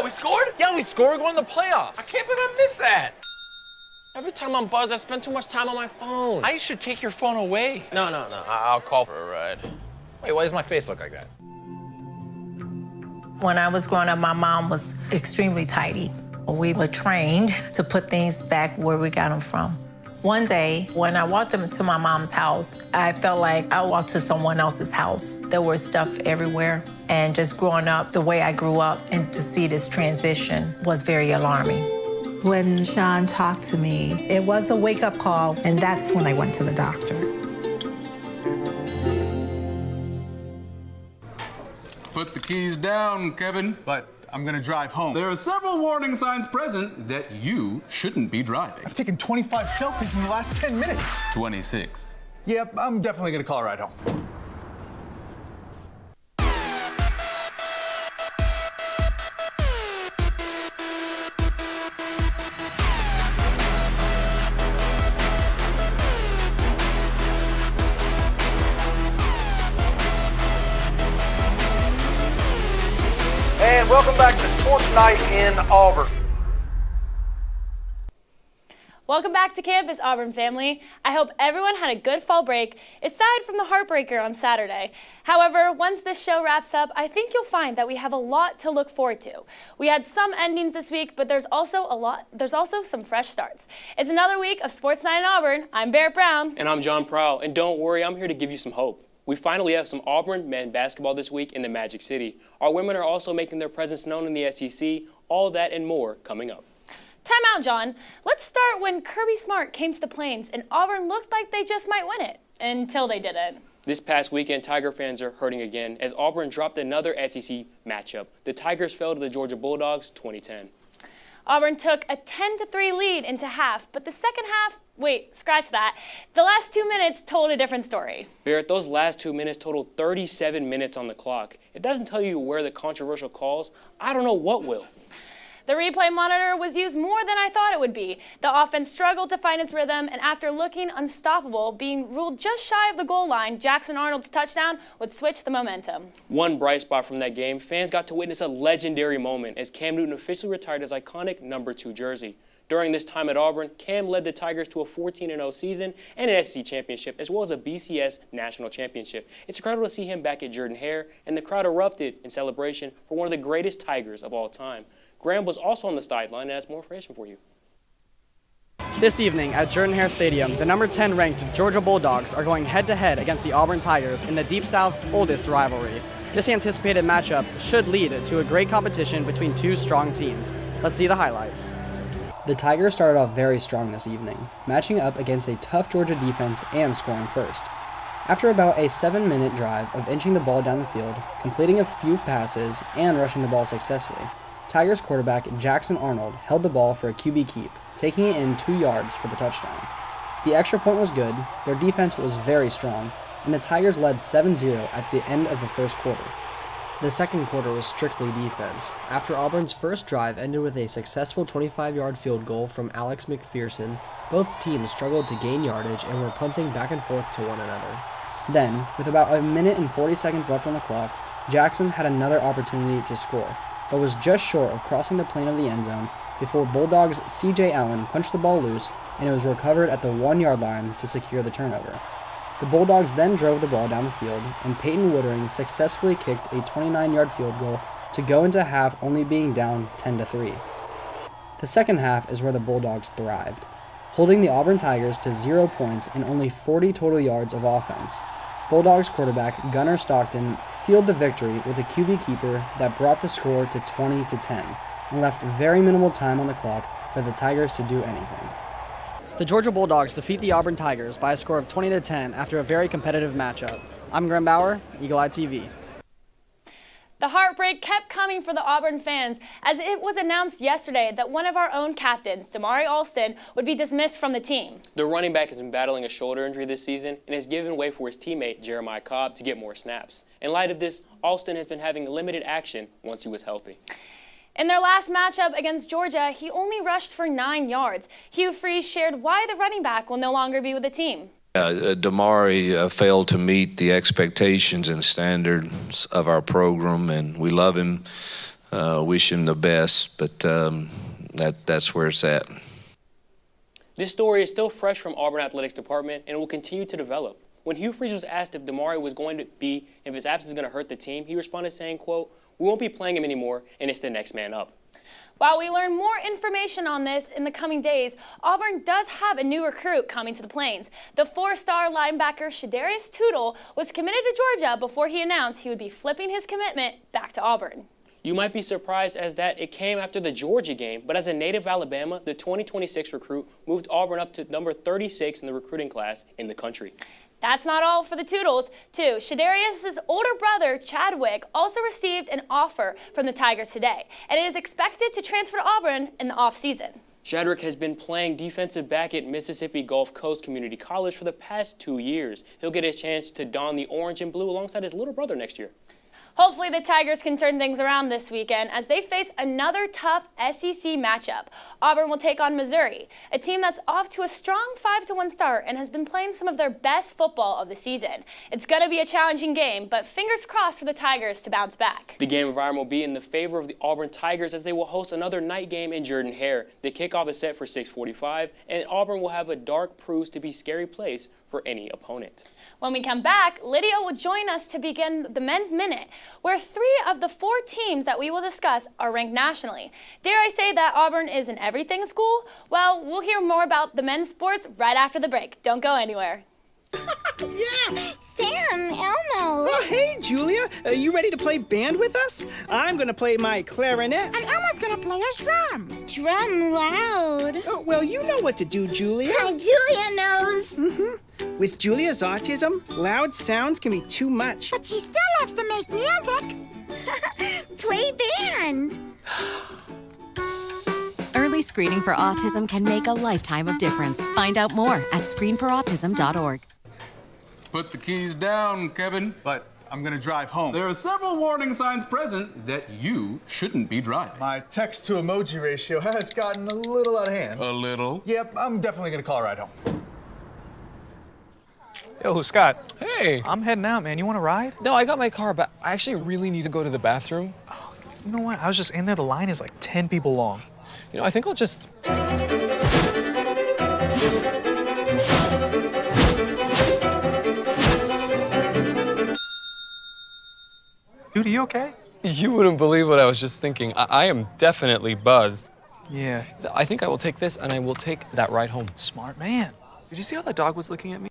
we scored? Yeah, we scored. We're going to the playoffs. I can't believe I missed that. Every time I'm buzzed, I spend too much time on my phone. I should take your phone away. No. I'll call for a ride. Wait, why does my face look like that? When I was growing up, my mom was extremely tidy. We were trained to put things back where we got them from. One day, when I walked into my mom's house, I felt like I walked to someone else's house. There was stuff everywhere. And just growing up the way I grew up and to see this transition was very alarming. When Sean talked to me, it was a wake-up call, and that's when I went to the doctor. Put the keys down, Kevin. But I'm gonna drive home. There are several warning signs present that you shouldn't be driving. I've taken 25 selfies in the last 10 minutes. 26. Yep, I'm definitely gonna call a ride home. And welcome back to Sports Night in Auburn. Welcome back to campus, Auburn family. I hope everyone had a good fall break, aside from the heartbreaker on Saturday. However, once this show wraps up, I think you'll find that we have a lot to look forward to. We had some endings this week, but there's also some fresh starts. It's another week of Sports Night in Auburn. I'm Barrett Brown. And I'm John Prowl. And don't worry, I'm here to give you some hope. We finally have some Auburn men basketball this week in the Magic City. Our women are also making their presence known in the SEC. All that and more coming up. Time out, John. Let's start when Kirby Smart came to the Plains and Auburn looked like they just might win it. Until they didn't. This past weekend, Tiger fans are hurting again as Auburn dropped another SEC matchup. The Tigers fell to the Georgia Bulldogs 2010. Auburn took a 10-3 lead into half, but the second half, wait, scratch that. The last 2 minutes told a different story. Barrett, those last 2 minutes totaled 37 minutes on the clock. It doesn't tell you where the controversial calls. I don't know what will. The replay monitor was used more than I thought it would be. The offense struggled to find its rhythm, and after looking unstoppable, being ruled just shy of the goal line, Jackson Arnold's touchdown would switch the momentum. One bright spot from that game, fans got to witness a legendary moment as Cam Newton officially retired his iconic number 2 jersey. During this time at Auburn, Cam led the Tigers to a 14-0 season and an SEC championship, as well as a BCS national championship. It's incredible to see him back at Jordan-Hare, and the crowd erupted in celebration for one of the greatest Tigers of all time. Graham was also on the sideline and has more information for you. This evening at Jordan-Hare Stadium, the number 10 ranked Georgia Bulldogs are going head-to-head against the Auburn Tigers in the Deep South's oldest rivalry. This anticipated matchup should lead to a great competition between two strong teams. Let's see the highlights. The Tigers started off very strong this evening, matching up against a tough Georgia defense and scoring first. After about a 7-minute drive of inching the ball down the field, completing a few passes, and rushing the ball successfully, Tigers quarterback Jackson Arnold held the ball for a QB keep, taking it in 2 yards for the touchdown. The extra point was good, their defense was very strong, and the Tigers led 7-0 at the end of the first quarter. The second quarter was strictly defense, after Auburn's first drive ended with a successful 25-yard field goal from Alex McPherson. Both teams struggled to gain yardage and were punting back and forth to one another. Then, with about a minute and 40 seconds left on the clock, Jackson had another opportunity to score, but was just short of crossing the plane of the end zone before Bulldogs' C.J. Allen punched the ball loose and it was recovered at the 1-yard line to secure the turnover. The Bulldogs then drove the ball down the field, and Peyton Woodring successfully kicked a 29-yard field goal to go into half only being down 10-3. The second half is where the Bulldogs thrived, holding the Auburn Tigers to 0 points and only 40 total yards of offense. Bulldogs quarterback Gunnar Stockton sealed the victory with a QB keeper that brought the score to 20-10 and left very minimal time on the clock for the Tigers to do anything. The Georgia Bulldogs defeat the Auburn Tigers by a score of 20-10 after a very competitive matchup. I'm Graham Bauer, Eagle Eye TV. The heartbreak kept coming for the Auburn fans as it was announced yesterday that one of our own captains, Damari Alston, would be dismissed from the team. The running back has been battling a shoulder injury this season and has given way for his teammate Jeremiah Cobb to get more snaps. In light of this, Alston has been having limited action once he was healthy. In their last matchup against Georgia, he only rushed for 9 yards. Hugh Freeze shared why the running back will no longer be with the team. Damari failed to meet the expectations and standards of our program, and we love him. wish him the best, but that's where it's at. This story is still fresh from Auburn Athletics Department and will continue to develop. When Hugh Freeze was asked if Damari was going to be, if his absence is going to hurt the team, he responded saying, quote, "We won't be playing him anymore, and it's the next man up." While we learn more information on this in the coming days, Auburn does have a new recruit coming to the Plains. The 4-star linebacker Shadarius Tootle was committed to Georgia before he announced he would be flipping his commitment back to Auburn. You might be surprised as that it came after the Georgia game, but as a native Alabama, the 2026 recruit moved Auburn up to number 36 in the recruiting class in the country. That's not all for the Toodles, too. Shadarius' older brother, Chadwick, also received an offer from the Tigers today, and it is expected to transfer to Auburn in the offseason. Chadwick has been playing defensive back at Mississippi Gulf Coast Community College for the past 2 years. He'll get a chance to don the orange and blue alongside his little brother next year. Hopefully the Tigers can turn things around this weekend as they face another tough SEC matchup. Auburn will take on Missouri, a team that's off to a strong 5-1 start and has been playing some of their best football of the season. It's going to be a challenging game, but fingers crossed for the Tigers to bounce back. The game environment will be in the favor of the Auburn Tigers as they will host another night game in Jordan-Hare. The kickoff is set for 6:45, and Auburn will have a dark proves to be scary place for any opponent. When we come back, Lydia will join us to begin the Men's Minute, where 3 of the 4 teams that we will discuss are ranked nationally. Dare I say that Auburn is an everything school? Well, we'll hear more about the men's sports right after the break. Don't go anywhere. Yeah! Sam, Elmo! Oh, hey, Julia. Are you ready to play band with us? I'm going to play my clarinet. And Elmo's going to play his drum. Drum loud. Oh, well, you know what to do, Julia. Julia knows. Mm-hmm. With Julia's autism, loud sounds can be too much. But she still loves to make music. Play band. Early screening for autism can make a lifetime of difference. Find out more at screenforautism.org. Put the keys down, Kevin. But I'm gonna drive home. There are several warning signs present that you shouldn't be driving. My text to emoji ratio has gotten a little out of hand. A little? Yep, I'm definitely gonna call a ride home. Yo, Scott. Hey. I'm heading out, man. You want to ride? No, I got my car, but I actually really need to go to the bathroom. Oh, you know what? I was just in there. The line is like 10 people long. You know, I think I'll just... Dude, are you okay? You wouldn't believe what I was just thinking. I am definitely buzzed. Yeah. I think I will take this, and I will take that ride home. Smart man. Did you see how that dog was looking at me?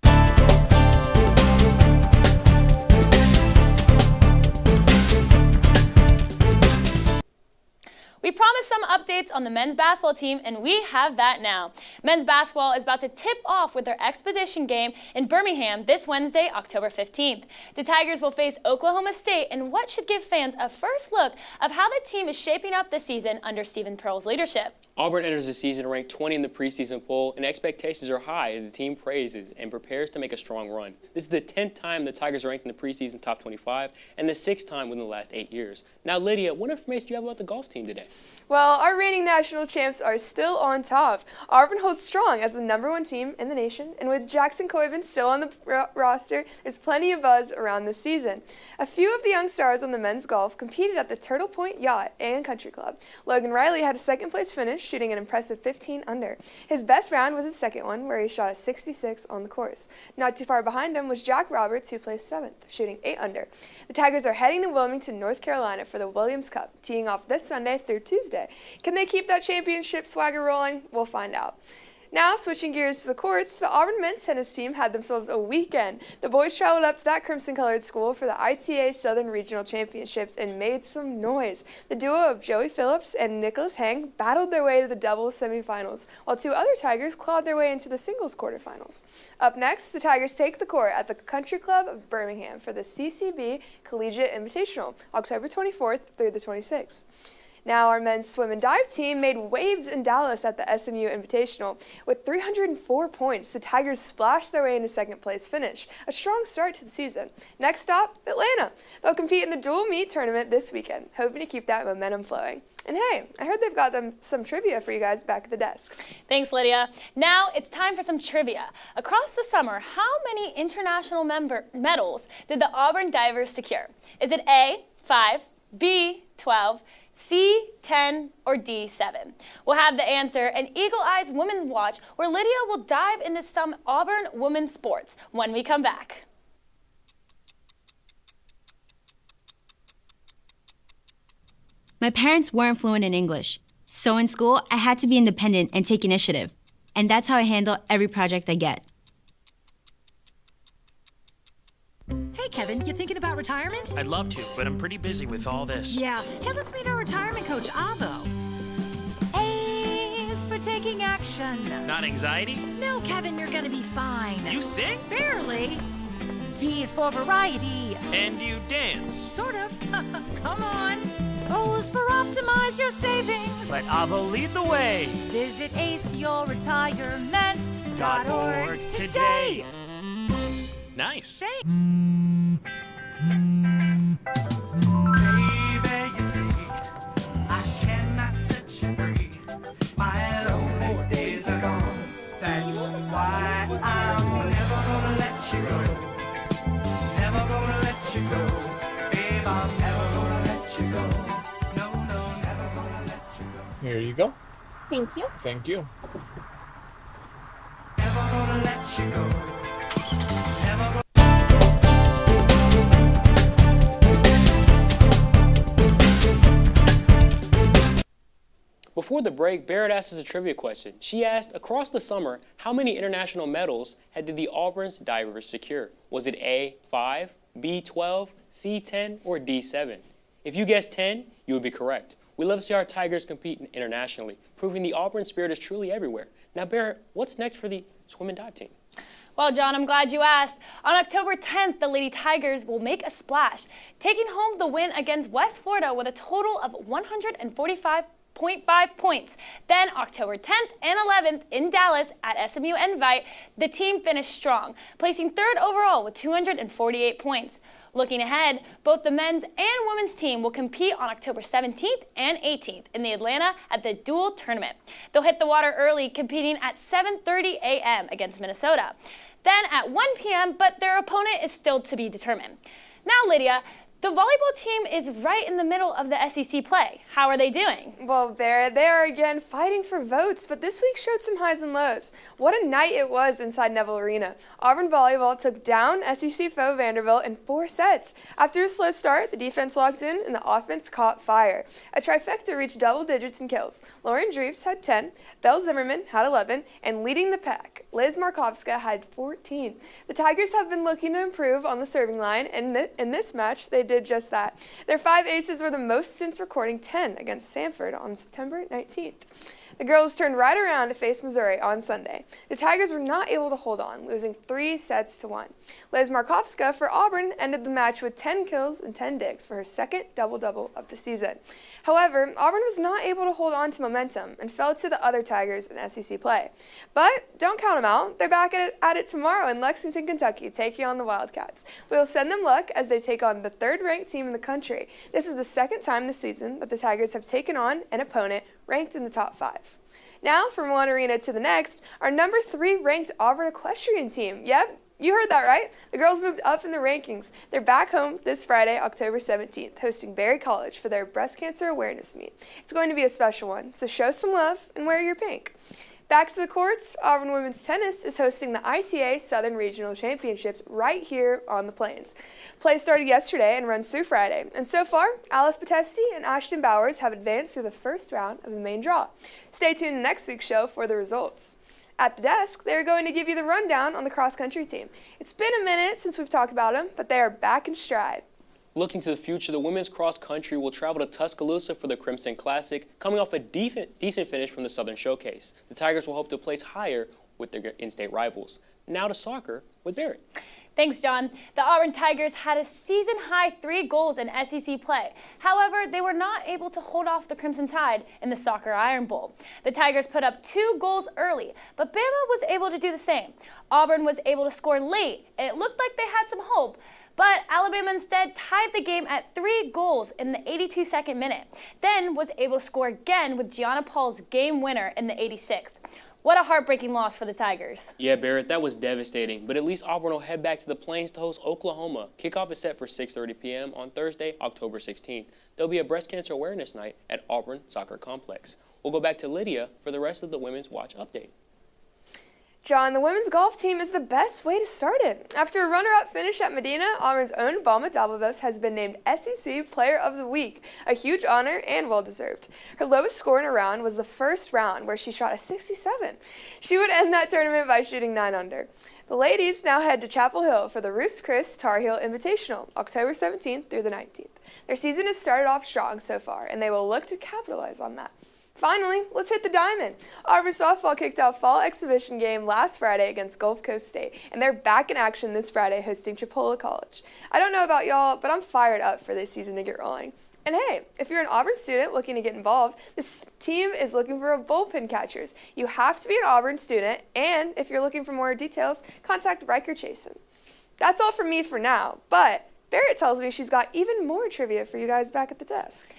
We promised some updates on the men's basketball team, and we have that now. Men's basketball is about to tip off with their exhibition game in Birmingham this Wednesday, October 15th. The Tigers will face Oklahoma State in what should give fans a first look of how the team is shaping up this season under Stephen Pearl's leadership. Auburn enters the season ranked 20 in the preseason poll, and expectations are high as the team praises and prepares to make a strong run. This is the 10th time the Tigers are ranked in the preseason top 25 and the 6th time within the last 8 years. Now, Lydia, what information do you have about the golf team today? Well, our reigning national champs are still on top. Auburn holds strong as the #1 team in the nation, and with Jackson Coiven still on the roster, there's plenty of buzz around this season. A few of the young stars on the men's golf competed at the Turtle Point Yacht and Country Club. Logan Riley had a second-place finish, shooting an impressive 15 under. His best round was his second one, where he shot a 66 on the course. Not too far behind him was Jack Roberts, who placed 7th, shooting 8 under. The Tigers are heading to Wilmington, North Carolina for the Williams Cup, teeing off this Sunday through Tuesday. Can they keep that championship swagger rolling? We'll find out. Now, switching gears to the courts, the Auburn men's tennis team had themselves a weekend. The boys traveled up to that crimson-colored school for the ITA Southern Regional Championships and made some noise. The duo of Joey Phillips and Nicholas Hang battled their way to the doubles semifinals, while 2 other Tigers clawed their way into the singles quarterfinals. Up next, the Tigers take the court at the Country Club of Birmingham for the CCB Collegiate Invitational, October 24th through the 26th. Now, our men's swim and dive team made waves in Dallas at the SMU Invitational. With 304 points, the Tigers splashed their way into second-place finish, a strong start to the season. Next stop, Atlanta. They'll compete in the dual meet tournament this weekend, hoping to keep that momentum flowing. And hey, I heard they've got some trivia for you guys back at the desk. Thanks, Lydia. Now it's time for some trivia. Across the summer, how many international medals did the Auburn divers secure? Is it A, 5, B, 12, C, 10, or D, 7? We'll have the answer in Eagle Eye's Women's Watch, where Lydia will dive into some Auburn women's sports when we come back. My parents weren't fluent in English, so in school, I had to be independent and take initiative. And that's how I handle every project I get. Hey, Kevin, you thinking about retirement? I'd love to, but I'm pretty busy with all this. Yeah. Hey, let's meet our retirement coach, Avo. A is for taking action. Not anxiety? No, Kevin, you're gonna be fine. You sing? Barely. V is for variety. And you dance? Sort of. Come on. O is for optimize your savings. Let Avo lead the way. Visit aceyourretirement.org today. Nice. Here you go. Thank you. Thank you. Before the break, Barrett asked us a trivia question. She asked, across the summer, how many international medals did the Auburn's divers secure? Was it A, 5, B, 12, C, 10, or D, 7? If you guessed 10, you would be correct. We love to see our Tigers compete internationally, proving the Auburn spirit is truly everywhere. Now, Barrett, what's next for the swim and dive team? Well, John, I'm glad you asked. On October 10th, the Lady Tigers will make a splash, taking home the win against West Florida with a total of 145.5 points. Then October 10th and 11th in Dallas at SMU Invite, the team finished strong, placing third overall with 248 points. Looking ahead, both the men's and women's team will compete on October 17th and 18th in the Atlanta at the Dual Tournament. They'll hit the water early, competing at 7:30 a.m. against Minnesota. Then at 1 p.m., but their opponent is still to be determined. Now, Lydia, the volleyball team is right in the middle of the SEC play. How are they doing? Well, Barrett, they are again fighting for votes, but this week showed some highs and lows. What a night it was inside Neville Arena. Auburn volleyball took down SEC foe Vanderbilt in 4 sets. After a slow start, the defense locked in and the offense caught fire. A trifecta reached double digits in kills. Lauren Dreves had 10, Belle Zimmerman had 11, and leading the pack, Liz Markovska had 14. The Tigers have been looking to improve on the serving line, and in this match, they did just that. Their 5 aces were the most since recording 10 against Samford on September 19th. The girls turned right around to face Missouri on Sunday. The Tigers were not able to hold on, losing 3 sets to 1. Liz Markovska for Auburn ended the match with 10 kills and 10 digs for her second double-double of the season. However, Auburn was not able to hold on to momentum and fell to the other Tigers in SEC play. But don't count them out. They're back at it tomorrow in Lexington, Kentucky, taking on the Wildcats. We'll send them luck as they take on the 3rd-ranked team in the country. This is the 2nd time this season that the Tigers have taken on an opponent ranked in the top 5. Now, from one arena to the next, our number 3 ranked Auburn equestrian team. Yep, you heard that right. The girls moved up in the rankings. They're back home this Friday, October 17th, hosting Berry College for their breast cancer awareness meet. It's going to be a special one, so show some love and wear your pink. Back to the courts, Auburn women's tennis is hosting the ITA Southern Regional Championships right here on the Plains. Play started yesterday and runs through Friday, and so far, Alice Patesti and Ashton Bowers have advanced through the first round of the main draw. Stay tuned to next week's show for the results. At the desk, they're going to give you the rundown on the cross-country team. It's been a minute since we've talked about them, but they are back in stride. Looking to the future, the women's cross country will travel to Tuscaloosa for the Crimson Classic, coming off a decent finish from the Southern Showcase. The Tigers will hope to place higher with their in-state rivals. Now to soccer with Barrett. Thanks, John. The Auburn Tigers had a season-high 3 goals in SEC play. However, they were not able to hold off the Crimson Tide in the Soccer Iron Bowl. The Tigers put up 2 goals early, but Bama was able to do the same. Auburn was able to score late, and it looked like they had some hope. But Alabama instead tied the game at 3 goals in the 82nd minute, then was able to score again with Gianna Paul's game winner in the 86th. What a heartbreaking loss for the Tigers. Yeah, Barrett, that was devastating, but at least Auburn will head back to the Plains to host Oklahoma. Kickoff is set for 6:30 p.m. on Thursday, October 16th. There'll be a breast cancer awareness night at Auburn Soccer Complex. We'll go back to Lydia for the rest of the Women's Watch update. John, the women's golf team is the best way to start it. After a runner-up finish at Medina, Auburn's own Balma Davos has been named SEC Player of the Week, a huge honor and well-deserved. Her lowest score in a round was the first round, where she shot a 67. She would end that tournament by shooting 9 under. The ladies now head to Chapel Hill for the Ruth's Chris Tar Heel Invitational, October 17th through the 19th. Their season has started off strong so far, and they will look to capitalize on that. Finally, let's hit the diamond. Auburn softball kicked off fall exhibition game last Friday against Gulf Coast State, and they're back in action this Friday hosting Chipola College. I don't know about y'all, but I'm fired up for this season to get rolling. And hey, if you're an Auburn student looking to get involved, this team is looking for bullpen catchers. You have to be an Auburn student, and if you're looking for more details, contact Riker Chasen. That's all from me for now, but Barrett tells me she's got even more trivia for you guys back at the desk.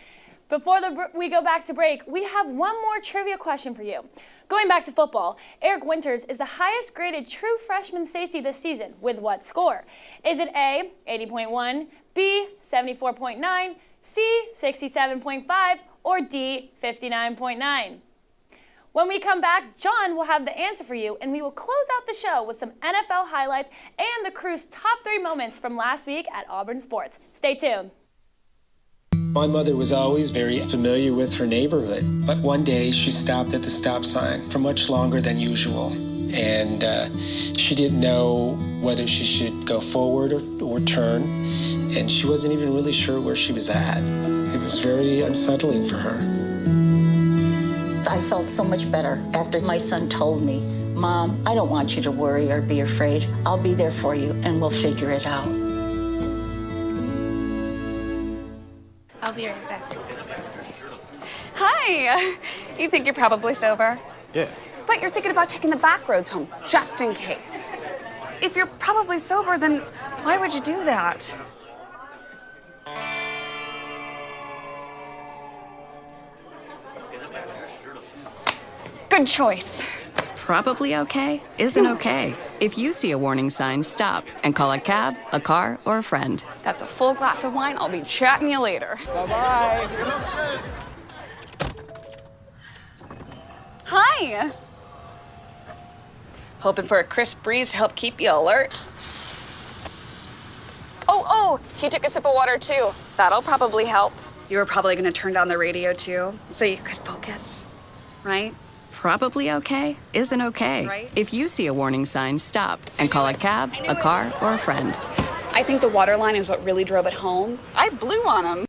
Before we go back to break, we have one more trivia question for you. Going back to football, Eric Winters is the highest graded true freshman safety this season. With what score? Is it A, 80.1, B, 74.9, C, 67.5, or D, 59.9? When we come back, John will have the answer for you, and we will close out the show with some NFL highlights and the crew's top 3 moments from last week at Auburn Sports. Stay tuned. My mother was always very familiar with her neighborhood, but one day she stopped at the stop sign for much longer than usual, and she didn't know whether she should go forward or turn, and she wasn't even really sure where she was at. It was very unsettling for her. I felt so much better after my son told me, "Mom, I don't want you to worry or be afraid. I'll be there for you, and we'll figure it out." I'll be right back. Hi! You think you're probably sober? Yeah. But you're thinking about taking the back roads home, just in case. If you're probably sober, then why would you do that? Good choice. Probably okay isn't okay. If you see a warning sign, stop and call a cab, a car, or a friend. That's a full glass of wine. I'll be chatting you later. Bye-bye. Hi. Hoping for a crisp breeze to help keep you alert. Oh, he took a sip of water too. That'll probably help. You were probably gonna turn down the radio too, so you could focus, right? Probably okay isn't okay. Right. If you see a warning sign, stop and call a cab, a car, or a friend. I think the water line is what really drove it home. I blew on him.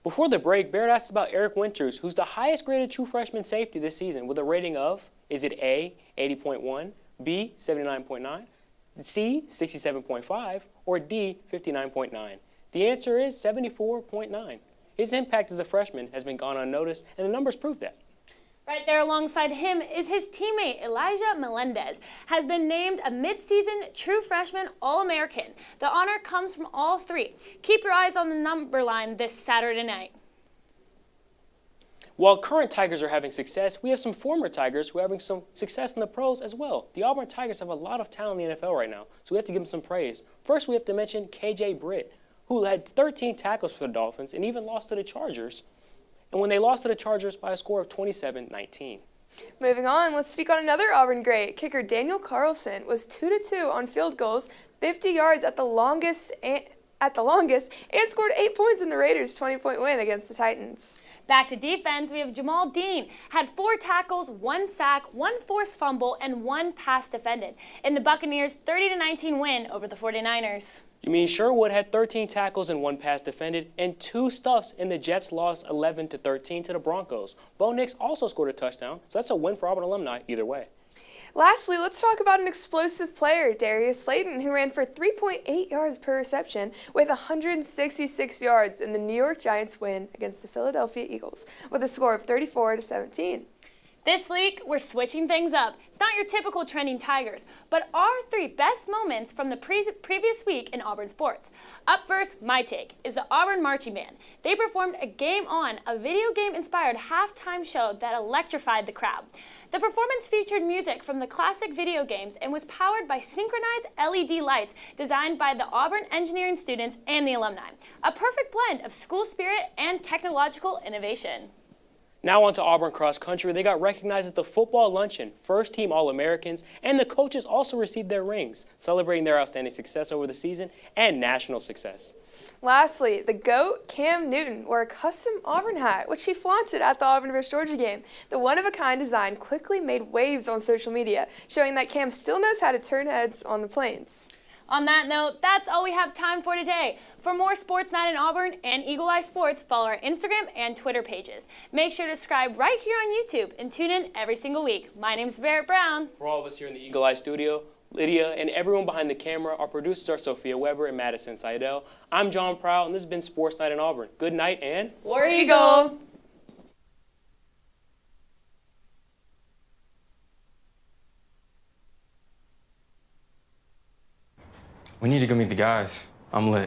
Before the break, Barrett asked about Eric Winters, who's the highest graded true freshman safety this season with a rating of, is it A, 80.1, B, 79.9, C, 67.5, or D, 59.9? The answer is 74.9. His impact as a freshman has been gone unnoticed, and the numbers prove that. Right there alongside him is his teammate, Elijah Melendez, has been named a mid-season true freshman All-American. The honor comes from all 3. Keep your eyes on the number line this Saturday night. While current Tigers are having success, we have some former Tigers who are having some success in the pros as well. The Auburn Tigers have a lot of talent in the NFL right now, so we have to give them some praise. First, we have to mention KJ Britt, who had 13 tackles for the Dolphins and even lost to the Chargers. And when they lost to the Chargers by a score of 27-19. Moving on, let's speak on another Auburn great. Kicker Daniel Carlson was 2-2 on field goals, 50 yards at the longest, and scored 8 points in the Raiders' 20-point win against the Titans. Back to defense, we have Jamal Dean, had 4 tackles, 1 sack, 1 forced fumble, and 1 pass defended in the Buccaneers' 30-19 win over the 49ers. You mean Sherwood had 13 tackles and 1 pass defended and 2 stuffs in the Jets' loss 11-13 to the Broncos. Bo Nix also scored a touchdown, so that's a win for Auburn alumni either way. Lastly, let's talk about an explosive player, Darius Slayton, who ran for 3.8 yards per reception with 166 yards in the New York Giants win against the Philadelphia Eagles with a score of 34-17. This week, we're switching things up. It's not your typical trending Tigers, but our 3 best moments from the previous week in Auburn sports. Up first, my take, is the Auburn Marching Band. They performed a video game-inspired halftime show that electrified the crowd. The performance featured music from the classic video games and was powered by synchronized LED lights designed by the Auburn engineering students and the alumni. A perfect blend of school spirit and technological innovation. Now on to Auburn cross country. They got recognized at the football luncheon, first team All-Americans, and the coaches also received their rings, celebrating their outstanding success over the season and national success. Lastly, the GOAT, Cam Newton, wore a custom Auburn hat, which he flaunted at the Auburn vs. Georgia game. The one-of-a-kind design quickly made waves on social media, showing that Cam still knows how to turn heads on the plains. On that note, that's all we have time for today. For more Sports Night in Auburn and Eagle Eye Sports, follow our Instagram and Twitter pages. Make sure to subscribe right here on YouTube and tune in every single week. My name's Barrett Brown. For all of us here in the Eagle Eye studio, Lydia, and everyone behind the camera, our producers are Sophia Weber and Madison Seidel. I'm John Prowl, and this has been Sports Night in Auburn. Good night, and War Eagle! We need to go meet the guys. I'm lit.